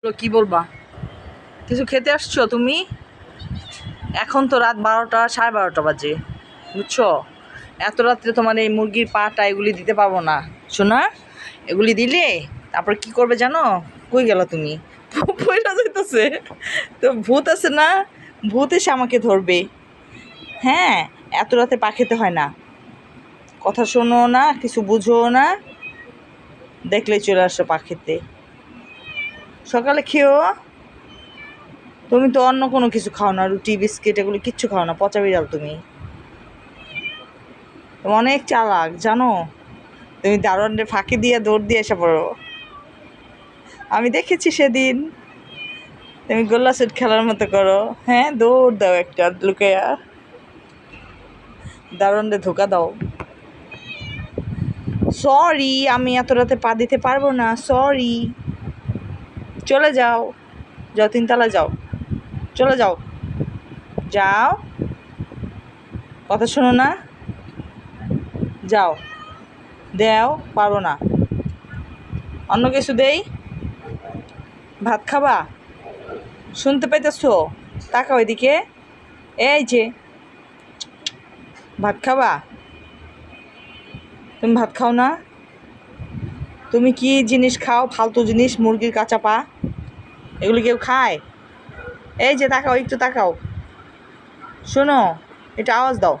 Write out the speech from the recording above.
কি বলবা? কিছু খেতে আসছো তুমি? এখন তো রাত 12টা 12:30 বাজে, বুঝছো? এত রাত্রে তোমার এই মুরগির পাটা এগুলি দিতে পারবো না, শোনা। এগুলি দিলে তারপর কি করবে জানো? কই গেল তুমি? পয়সা যাইতেছে তো, ভূত আছে না, ভূত এসে আমাকে ধরবে। হ্যাঁ, এত রাতে পা খেতে হয় না, কথা শোনো না, কিছু বুঝো না, দেখলেই চলে আসো পা খেতে। সকালে খেও। তুমি তো অন্য কোনো কিছু খাও না, রুটি বিস্কিট এগুলো কিচ্ছু খাও না, পচা বিড়াল তুমি। তুমি অনেক চালাক জানো। তুমি দারোয়ানের ফাঁকি দিয়ে দৌড় দিয়ে এসে পড়ো। আমি দেখেছি সেদিন, তুমি গোল্লা সেট খেলার মতো করো। হ্যাঁ, দৌড় দাও একটা লুকাইয়া, দারোয়ানরে ধোকা দাও। সরি, আমি এত রাতে পা দিতে পারবো না, সরি। চলে যাও, যাও 3 তলা যাও, চলে যাও, যাও। কথা শোনো না, যাও। দেও, পারবো না। অন্য কিছু দেই? ভাত খাবা? শুনতে পাইতেছো? তাকাও এদিকে। এই যে, ভাত খাবা? তুমি ভাত খাও না? তুমি কি জিনিস খাও? ফালতু জিনিস, মুরগির কাঁচা পা এগুলি কেউ খায়? এই যে তাকাও, একটু তাকাও, শোনো, এটা আওয়াজ দাও।